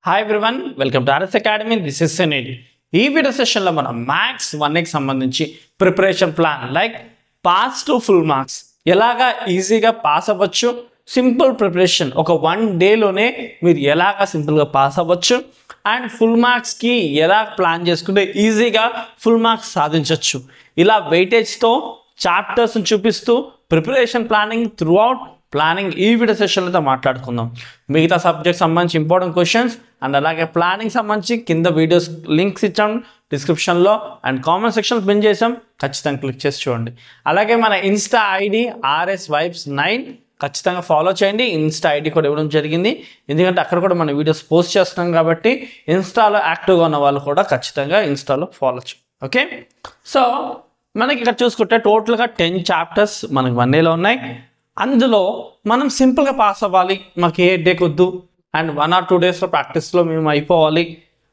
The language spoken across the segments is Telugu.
Hi everyone, welcome to RS Academy. This is Sunil. ఈ వీడియో సెషన్లో మనం మ్యాథ్స్ 1కి సంబంధించి preparation plan like pass to full marks ఎలాగా ఈజీగా పాస్ అవ్వచ్చు, సింపుల్ ప్రిపరేషన్ ఒక 1 డేలోనే మీరు ఎలాగా సింపుల్గా పాస్ అవ్వచ్చు అండ్ ఫుల్ మార్క్స్కి ఎలా ప్లాన్ చేసుకుంటే ఈజీగా ఫుల్ మార్క్స్ సాధించవచ్చు, ఇలా వెయిటేజ్తో చాప్టర్స్ని చూపిస్తూ ప్రిపరేషన్ ప్లానింగ్ త్రూఅవుట్ ప్లానింగ్ ఈ వీడియో సెషన్లో మాట్లాడుకుందాం. మిగతా సబ్జెక్ట్ సంబంధించి ఇంపార్టెంట్ క్వశ్చన్స్ అండ్ అలాగే ప్లానింగ్ సంబంధించి కింద వీడియోస్ లింక్స్ ఇచ్చాం డిస్క్రిప్షన్లో అండ్ కామెంట్ సెక్షన్ పిన్ చేసాం, ఖచ్చితంగా క్లిక్ చేసి చూడండి. అలాగే మన ఇన్స్టా ఐడి RSVibes9 ఖచ్చితంగా ఫాలో చేయండి. ఇన్స్టా ఐడి కూడా ఇవ్వడం జరిగింది, ఎందుకంటే అక్కడ కూడా మన వీడియోస్ పోస్ట్ చేస్తున్నాం కాబట్టి ఇన్స్టాలో యాక్టివ్గా ఉన్న వాళ్ళు కూడా ఖచ్చితంగా ఇన్స్టాలో ఫాలో చేయండి. ఓకే, సో మనకి ఇక్కడ చూసుకుంటే టోటల్గా 10 చాప్టర్స్ మనకి 1 డేలో ఉన్నాయి. అందులో మనం సింపుల్గా పాస్ అవ్వాలి, మాకు ఏ డేకి వద్దు అండ్ 1 or 2 డేస్లో ప్రాక్టీస్లో మేము అయిపోవాలి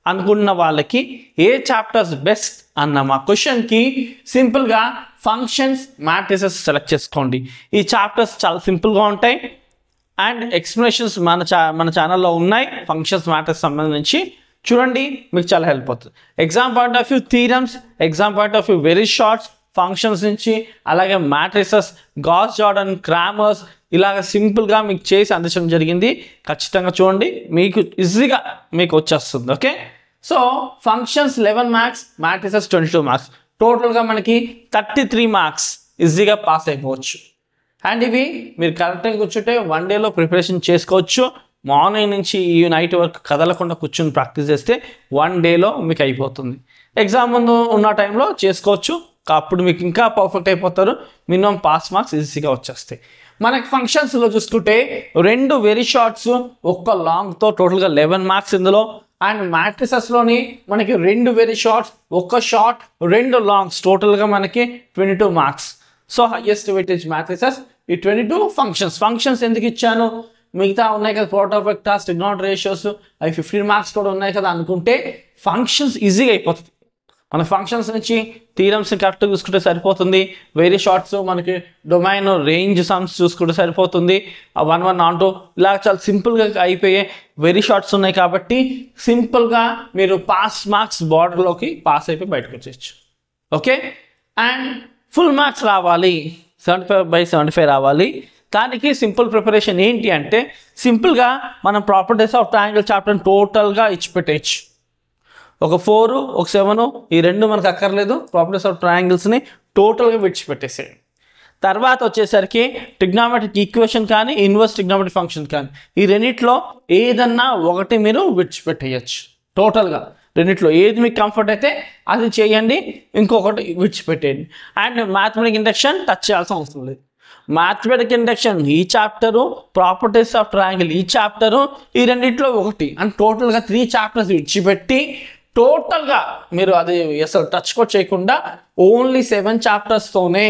అనుకున్న వాళ్ళకి ఏ చాప్టర్స్ బెస్ట్ అన్న మా క్వశ్చన్కి సింపుల్గా ఫంక్షన్స్ మ్యాట్రిసెస్ సెలెక్ట్ చేసుకోండి. ఈ చాప్టర్స్ చాలా సింపుల్గా ఉంటాయి అండ్ ఎక్స్ప్లెనేషన్స్ మన ఛానల్లో ఉన్నాయి. ఫంక్షన్స్ మ్యాట్రిక్స్ సంబంధించి చూడండి, మీకు చాలా హెల్ప్ అవుతుంది. Exam point of view theorems, exam point of view very shorts, functions నుంచి అలాగే మ్యాట్రిసెస్, గాస్ జార్డన్, క్రామర్స్ ఇలాగ సింపుల్గా మీకు చేసి అందించడం జరిగింది. ఖచ్చితంగా చూడండి, మీకు ఈజీగా మీకు వచ్చేస్తుంది. Okay, so functions 11 marks, matrices 22 marks, టోటల్గా మనకి 33 మార్క్స్ ఈజీగా పాస్ అయిపోవచ్చు. అండ్ ఇవి మీరు కరెక్ట్గా కూర్చుంటే 1 డేలో ప్రిపరేషన్ చేసుకోవచ్చు. మార్నింగ్ నుంచి ఈ నైట్ వరకు కదలకుండా కూర్చొని ప్రాక్టీస్ చేస్తే 1 డేలో మీకు అయిపోతుంది. ఎగ్జామ్ ముందు ఉన్న టైంలో చేసుకోవచ్చు, అప్పుడు మీకు ఇంకా పర్ఫెక్ట్ అయిపోతారు. మినిమం పాస్ మార్క్స్ ఈజీగా వచ్చేస్తాయి. మనకి ఫంక్షన్స్లో చూసుకుంటే 2 వెరీ షార్ట్స్, ఒక్క లాంగ్తో టోటల్గా 11 మార్క్స్ ఇందులో. అండ్ మ్యాట్రిసెస్లోని మనకి 2 వెరీ షార్ట్స్, ఒక్క షార్ట్, 2 లాంగ్స్, టోటల్గా మనకి 22 marks. So highest weightage matrices ఈ 22. ఫంక్షన్స్ ఎందుకు ఇచ్చాను, మిగతా ఉన్నాయి కదా product of vectors, trigonometry ratios, అవి 15 మార్క్స్ కూడా ఉన్నాయి కదా అనుకుంటే ఫంక్షన్స్ ఈజీగా అయిపోతుంది. మన ఫంక్షన్స్ నుంచి థీరమ్స్ని కరెక్ట్గా చూసుకుంటే సరిపోతుంది. వెరీ షార్ట్స్ మనకి డొమైన్ రేంజ్ సమ్స్ చూసుకుంటే సరిపోతుంది. 1 on 2 ఇలా చాలా సింపుల్గా అయిపోయే వెరీ షార్ట్స్ ఉన్నాయి కాబట్టి సింపుల్గా మీరు పాస్ మార్క్స్ బార్డర్లోకి పాస్ అయిపోయి బయటకు వచ్చేయచ్చు. ఓకే, అండ్ ఫుల్ మార్క్స్ రావాలి, 75/75 రావాలి. దానికి సింపుల్ ప్రిపరేషన్ ఏంటి అంటే సింపుల్గా మనం ప్రాపర్టీస్ ఆఫ్ ట్రయాంగిల్ చాప్టర్ని టోటల్గా ఇచ్చిపెట్టేయచ్చు. ఒక 4 ఒక 7 ఈ 2 మనకు అక్కర్లేదు. ప్రాపర్టీస్ ఆఫ్ ట్రయాంగిల్స్ని టోటల్గా విడిచిపెట్టేసేయండి. తర్వాత వచ్చేసరికి ట్రిగ్నోమెట్రిక్ ఈక్వేషన్ కానీ ఇన్వర్స్ ట్రిగ్నోమెట్రిక్ ఫంక్షన్ కానీ ఈ రెండిట్లో ఏదన్నా ఒకటి మీరు విడిచిపెట్టేయచ్చు. టోటల్గా రెండిట్లో ఏది మీకు కంఫర్ట్ అయితే అది చేయండి, ఇంకొకటి విడిచిపెట్టేయండి. అండ్ మ్యాథమెటిక్ ఇండక్షన్ టచ్ చేయాల్సిన అవసరం లేదు. మ్యాథమెటిక్ ఇండక్షన్ ఈ చాప్టరు, ప్రాపర్టీస్ ఆఫ్ ట్రయాంగిల్ ఈ చాప్టరు, ఈ రెండిట్లో ఒకటి అండ్ టోటల్గా 3 చాప్టర్స్ విడిచిపెట్టి టోటల్గా మీరు అది అసలు టచ్ కూడా చేయకుండా ఓన్లీ 7 చాప్టర్స్తోనే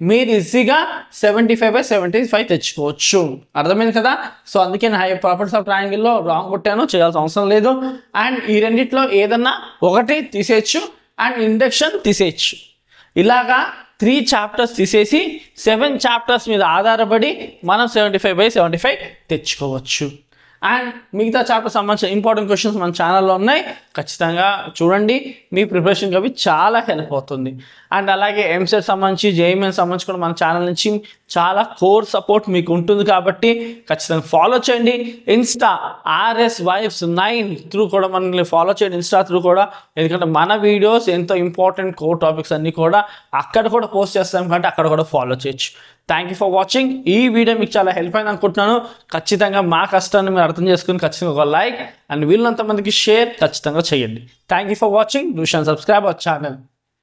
మీరు ఈజీగా 75/75 తెచ్చుకోవచ్చు. అర్థమైంది కదా? సో అందుకే నేను ప్రాపర్టీస్ ఆఫ్ ట్రయాంగిల్లో రాంగ్ కొట్టాను, చేయాల్సిన అవసరం లేదు. అండ్ ఈ రెండిట్లో ఏదన్నా ఒకటి తీసేయచ్చు అండ్ ఇండక్షన్ తీసేయచ్చు. ఇలాగా 3 చాప్టర్స్ తీసేసి 7 చాప్టర్స్ మీద ఆధారపడి మనం 75/75 తెచ్చుకోవచ్చు. అండ్ మిగతా చాప్టర్ సంబంధించిన ఇంపార్టెంట్ క్వశ్చన్స్ మన ఛానల్లో ఉన్నాయి, ఖచ్చితంగా చూడండి. మీ ప్రిపరేషన్కి అవి చాలా హెల్ప్ అవుతుంది. అండ్ అలాగే ఎంసెట్ సంబంధించి JEE సంబంధించి కూడా మన ఛానల్ నుంచి చాలా కోర్ సపోర్ట్ మీకు ఉంటుంది కాబట్టి ఖచ్చితంగా ఫాలో చేయండి. ఇన్స్టా RSVibes9 త్రూ కూడా మనల్ని ఫాలో చేయండి, ఇన్స్టా త్రూ కూడా. ఎందుకంటే మన వీడియోస్ ఎంతో ఇంపార్టెంట్ కోర్ టాపిక్స్ అన్నీ కూడా అక్కడ కూడా పోస్ట్ చేస్తాం కాబట్టి అక్కడ కూడా ఫాలో చేయొచ్చు. Thank you for watching. ఈ వీడియో మీకు చాలా హెల్ప్ అయింది అనుకుంటున్నాను. ఖచ్చితంగా మా కష్టాన్ని మీరు అర్థం చేసుకుని ఖచ్చితంగా ఒక లైక్ అండ్ వీళ్ళంత మందికి షేర్ ఖచ్చితంగా చేయండి. Thank you for watching. Do షాన్ సబ్స్క్రైబ్ అవర్ ఛానల్.